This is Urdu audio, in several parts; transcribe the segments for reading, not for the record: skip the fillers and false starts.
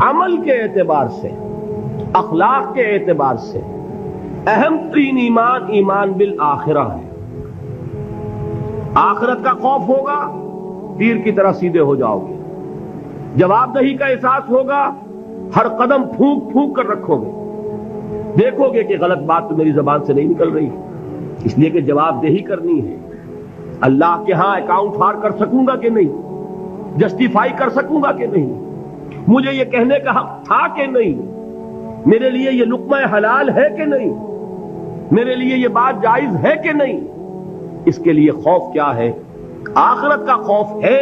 عمل کے اعتبار سے، اخلاق کے اعتبار سے اہم ترین ایمان ایمان بالآخرہ ہے۔ آخرت کا خوف ہوگا، تیر کی طرح سیدھے ہو جاؤ گے۔ جواب دہی کا احساس ہوگا، ہر قدم پھونک پھونک کر رکھو گے۔ دیکھو گے کہ غلط بات تو میری زبان سے نہیں نکل رہی، اس لیے کہ جواب دہی کرنی ہے۔ اللہ کے ہاں اکاؤنٹ فار کر سکوں گا کہ نہیں، جسٹیفائی کر سکوں گا کہ نہیں، مجھے یہ کہنے کا حق تھا کہ نہیں، میرے لیے یہ لقمہ حلال ہے کہ نہیں، میرے لیے یہ بات جائز ہے کہ نہیں۔ اس کے لیے خوف کیا ہے؟ آخرت کا خوف ہے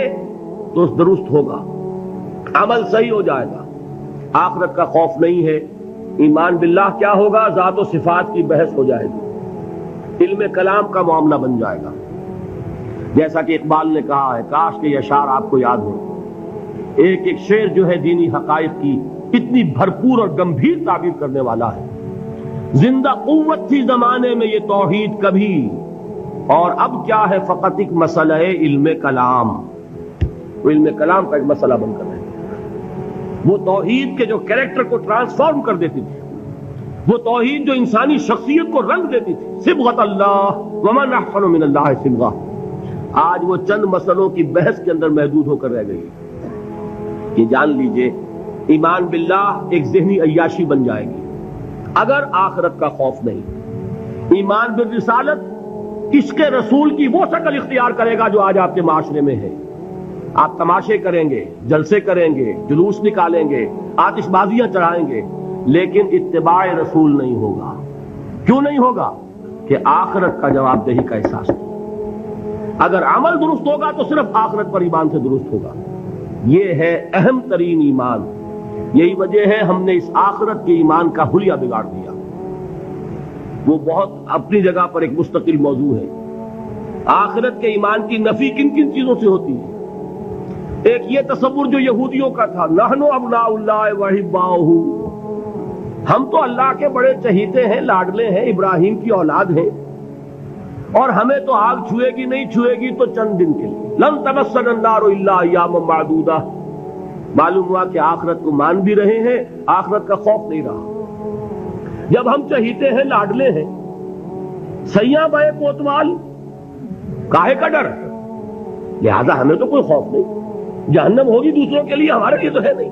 تو درست ہوگا، عمل صحیح ہو جائے گا۔ آخرت کا خوف نہیں ہے، ایمان باللہ کیا ہوگا؟ ذات و صفات کی بحث ہو جائے گی، علم کلام کا معاملہ بن جائے گا۔ جیسا کہ اقبال نے کہا ہے، کاش کہ یہ اشعار آپ کو یاد ہو، ایک ایک شعر جو ہے دینی حقائق کی اتنی بھرپور اور گمبھیر تعبیر کرنے والا ہے۔ زندہ قوت تھی زمانے میں یہ توحید کبھی، اور اب کیا ہے فقط ایک مسئلہ علم کلام۔ وہ علم کلام کا ایک مسئلہ بن کر رہے ہیں۔ وہ توحید کے جو کریکٹر کو ٹرانسفارم کر دیتی تھی، وہ توحید جو انسانی شخصیت کو رنگ دیتی تھی، صبغۃ اللہ ومن احسن من اللہ صبغہ، آج وہ چند مسئلوں کی بحث کے اندر محدود ہو کر رہ گئی۔ یہ جان لیجئے، ایمان باللہ ایک ذہنی عیاشی بن جائے گی اگر آخرت کا خوف نہیں۔ ایمان بالرسالت عشق رسول کی وہ شکل اختیار کرے گا جو آج آپ کے معاشرے میں ہے۔ آپ تماشے کریں گے، جلسے کریں گے، جلوس نکالیں گے، آتش بازیاں چڑھائیں گے، لیکن اتباع رسول نہیں ہوگا۔ کیوں نہیں ہوگا؟ کہ آخرت کا جواب دہی کا احساس نہیں۔ اگر عمل درست ہوگا تو صرف آخرت پر ایمان سے درست ہوگا۔ یہ ہے اہم ترین ایمان۔ یہی وجہ ہے ہم نے اس آخرت کے ایمان کا حلیہ بگاڑ دیا۔ وہ بہت اپنی جگہ پر ایک مستقل موضوع ہے۔ آخرت کے ایمان کی نفی کن کن چیزوں سے ہوتی ہے؟ ایک یہ تصور جو یہودیوں کا تھا، نحن ابناء اللہ واحباؤہ، ہم تو اللہ کے بڑے چہیتے ہیں، لاڈلے ہیں، ابراہیم کی اولاد ہیں، اور ہمیں تو آگ چھوئے گی نہیں، چھوئے گی تو چند دن کے لیے، لن تمسنا النار الا ایاما معدودہ۔ معلوم ہوا کہ آخرت کو مان بھی رہے ہیں، آخرت کا خوف نہیں رہا۔ جب ہم چہیتے ہیں، لاڈلے ہیں، سیاں بے کوتوال، کاہے کا ڈر؟ لہذا ہمیں تو کوئی خوف نہیں، جہنم ہوگی دوسروں کے لیے، ہمارے لیے تو ہے نہیں۔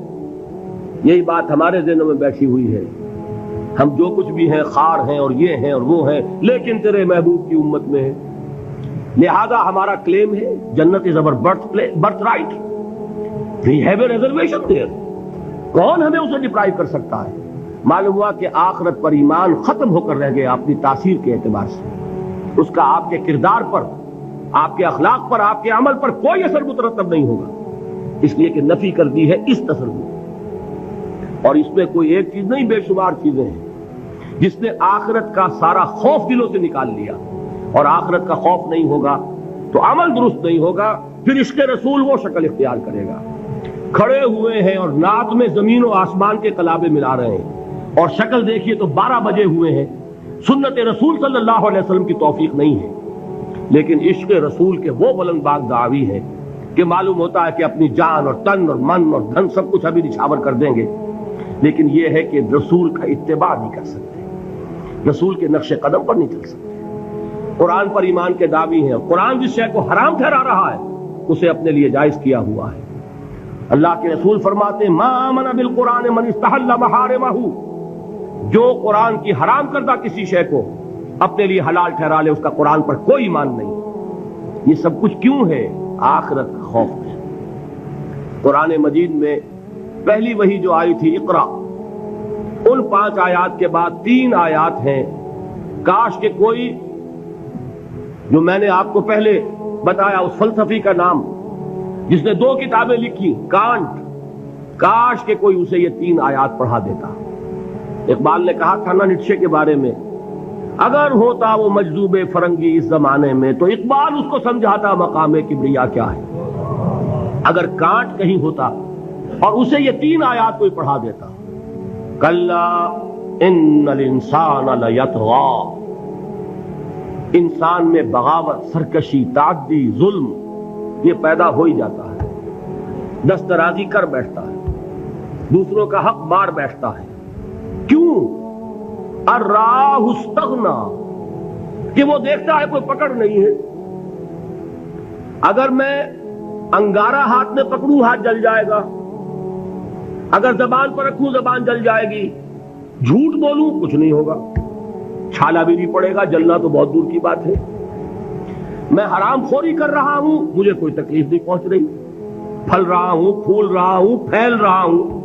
یہی بات ہمارے ذہنوں میں بیٹھی ہوئی ہے۔ ہم جو کچھ بھی ہیں، خار ہیں اور یہ ہیں اور وہ ہیں، لیکن تیرے محبوب کی امت میں ہے، لہذا ہمارا کلیم ہے جنت از our birth right, we have a reservation there۔ کون ہمیں اسے ڈپرائیو کر سکتا ہے؟ معلوم ہوا کہ آخرت پر ایمان ختم ہو کر رہ گیا اپنی تاثیر کے اعتبار سے۔ اس کا آپ کے کردار پر، آپ کے اخلاق پر، آپ کے عمل پر کوئی اثر مترتب نہیں ہوگا، اس لیے کہ نفی کر دی ہے اس تصور۔ اور اس میں کوئی ایک چیز نہیں، بے شمار چیزیں ہیں۔ جس نے آخرت کا سارا خوف دلوں سے نکال لیا، اور آخرت کا خوف نہیں ہوگا تو عمل درست نہیں ہوگا، پھر عشق رسول وہ شکل اختیار کرے گا۔ کھڑے ہوئے ہیں اور نعت میں زمین و آسمان کے قلابے ملا رہے ہیں، اور شکل دیکھیے تو 12 بجے ہوئے ہیں۔ سنت رسول صلی اللہ علیہ وسلم کی توفیق نہیں ہے، لیکن عشق رسول کے وہ بلند باغ دعوی ہے کہ معلوم ہوتا ہے کہ اپنی جان اور تن اور من اور دھن سب کچھ ابھی نچھاور کر دیں گے، لیکن یہ ہے کہ رسول کا اتباع نہیں کر سکتے، رسول کے نقش قدم پر نہیں چل سکتے۔ قرآن پر ایمان کے دعوی ہیں، اور قرآن جس شے کو حرام ٹھہرا رہا ہے اسے اپنے لیے جائز کیا ہوا ہے۔ اللہ کے رسول فرماتے ہیں، ما آمن بالقرآن من استحل محارمہ، جو قرآن کی حرام کردہ کسی شے کو اپنے لیے حلال ٹھہرا لے، اس کا قرآن پر کوئی ایمان نہیں۔ یہ سب کچھ کیوں ہے؟ آخرت کا خوف ہے۔ قرآن مجید میں پہلی وحی جو آئی تھی اقرا، ان 5 آیات کے بعد 3 آیات ہیں، کاش کہ کوئی، جو میں نے آپ کو پہلے بتایا اس فلسفی کا نام جس نے 2 کتابیں لکھی، کانٹ، کاش کہ کوئی اسے یہ 3 آیات پڑھا دیتا۔ اقبال نے کہا تھا نا نیٹشے کے بارے میں، اگر ہوتا وہ مجذوب فرنگی اس زمانے میں تو اقبال اس کو سمجھاتا مقام کبریا کیا ہے۔ اگر کانٹ کہیں ہوتا اور اسے یہ 3 آیات کوئی پڑھا دیتا، کلا ان الانسان لیطغی، انسان میں بغاوت، سرکشی، تعدی، ظلم یہ پیدا ہو ہی جاتا ہے، دست درازی کر بیٹھتا ہے، دوسروں کا حق مار بیٹھتا ہے. کیوں؟ الراہ استغنا، کہ وہ دیکھتا ہے کوئی پکڑ نہیں ہے. اگر میں انگارہ ہاتھ میں پکڑوں ہاتھ جل جائے گا، اگر زبان پر رکھوں زبان جل جائے گی، جھوٹ بولوں کچھ نہیں ہوگا، چھالا بھی نہیں پڑے گا، جلنا تو بہت دور کی بات ہے. میں حرام خوری کر رہا ہوں، مجھے کوئی تکلیف نہیں پہنچ رہی، پھل رہا ہوں، پھول رہا ہوں، پھیل رہا ہوں،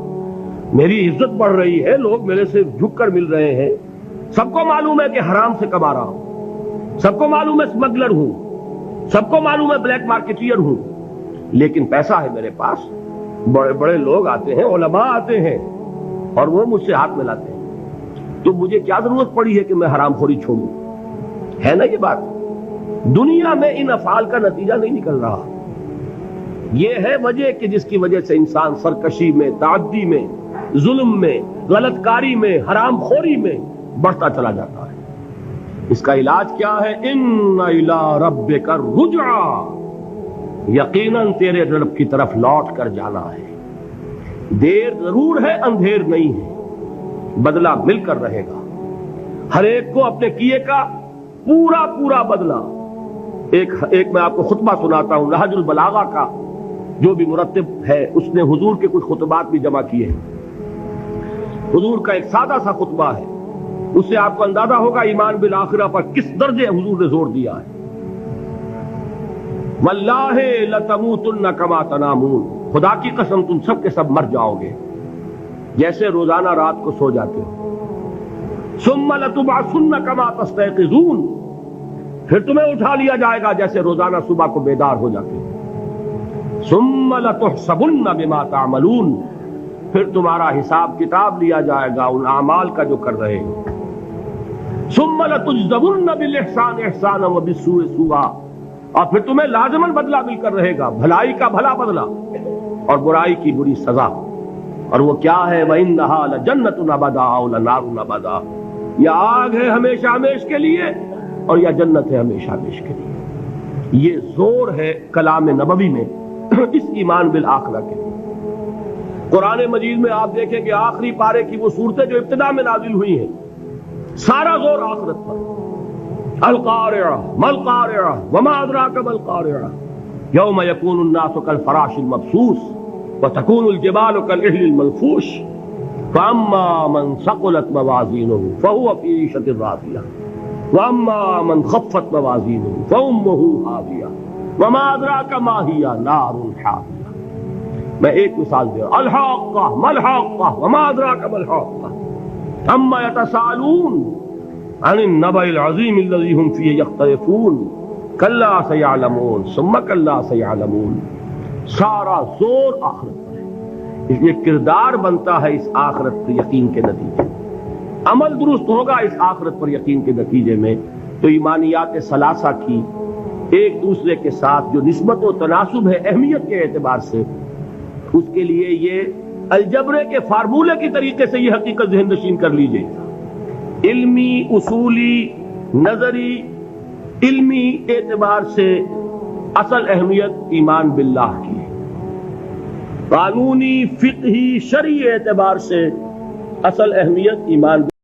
میری عزت بڑھ رہی ہے، لوگ میرے سے جھک کر مل رہے ہیں. سب کو معلوم ہے کہ حرام سے کما رہا ہوں، سب کو معلوم ہے اسمگلر ہوں، سب کو معلوم ہے بلیک مارکیٹیئر ہوں، لیکن پیسہ ہے میرے پاس. بڑے بڑے لوگ آتے ہیں، علماء آتے ہیں اور وہ مجھ سے ہاتھ ملاتے ہیں، تو مجھے کیا ضرورت پڑی ہے کہ میں حرام خوری چھوڑوں؟ ہے نا یہ بات؟ دنیا میں ان افعال کا نتیجہ نہیں نکل رہا. یہ ہے وجہ کہ جس کی وجہ سے انسان سرکشی میں، تعدی میں، ظلم میں، غلط کاری میں، حرام خوری میں بڑھتا چلا جاتا ہے. اس کا علاج کیا ہے؟ ان الی ربک الرجعی، یقیناً تیرے رب کی طرف لوٹ کر جانا ہے. دیر ضرور ہے، اندھیر نہیں ہے، بدلہ مل کر رہے گا. ہر ایک کو اپنے کیے کا پورا پورا بدلہ. ایک میں آپ کو خطبہ سناتا ہوں، نہج البلاغہ کا جو بھی مرتب ہے اس نے حضور کے کچھ خطبات بھی جمع کیے ہیں. حضور کا ایک سادہ سا خطبہ ہے، اس سے آپ کو اندازہ ہوگا ایمان بالآخرہ پر کس درجے حضور نے زور دیا ہے. واللہ لتموتن کما تنامون، خدا کی قسم تم سب کے سب مر جاؤ گے جیسے روزانہ رات کو سو جاتے ہو. ثم لتبعثن کما تستيقظون، پھر تمہیں اٹھا لیا جائے گا جیسے روزانہ صبح کو بیدار ہو جاتے ہو. ثم لتحسبن بما تعملون، پھر تمہارا حساب کتاب لیا جائے گا ان اعمال کا جو کر رہے ہو. ثم لتجزون بالاحسان احسانا وبالسوء سوءا، اور پھر تمہیں لازماً بدلہ مل کر رہے گا، بھلائی کا بھلا بدلہ اور برائی کی بری سزا. اور وہ کیا ہے؟ وَإِنَّهَا لَجَنَّةٌ أَبَدًا أَوْ لَنَارٌ أَبَدًا، یا آگ ہے ہمیشہ ہمیش کے لیے اور یا جنت ہے ہمیشہ ہمیش کے لیے. یہ زور ہے کلام نبوی میں اس ایمان بالآخرہ کے لیے. قرآن مجید میں آپ دیکھیں کہ آخری پارے کی وہ صورتیں جو ابتدا میں نازل ہوئی ہیں، سارا زور آخرت پر. القارعہ ما القارعہ وما ادراک ما القارعہ یوم یکون الناس کالفراش المبثوث وتکون الجبال کالعہن المنفوش فاما من ثقلت موازینہ فهو فی عیشۃ راضیہ واما من خفت موازینہ فامہ ہاویہ وما ادراک ما ہی نار حامیہ. میں ایک مثال دے رہا ہوں. الحاقہ ما الحاقہ وما ادراک ما الحاقہ اما یتساءلون عن النبأ العظیم الذی هم فیہ یختلفون کلا سیعلمون ثم کلا سیعلمون. سارا زور آخرت پر ہے. اس لیے کردار بنتا ہے اس آخرت پر یقین کے نتیجے، عمل درست ہوگا اس آخرت پر یقین کے نتیجے میں. تو ایمانیات ثلاثہ کی ایک دوسرے کے ساتھ جو نسبت و تناسب ہے اہمیت کے اعتبار سے، اس کے لیے یہ الجبرے کے فارمولے کی طریقے سے یہ حقیقت ذہن نشین کر لیجئے. علمی، اصولی، نظری، علمی اعتبار سے اصل اہمیت ایمان باللہ کی ہے. قانونی، فقہی، شرعی اعتبار سے اصل اہمیت ایمان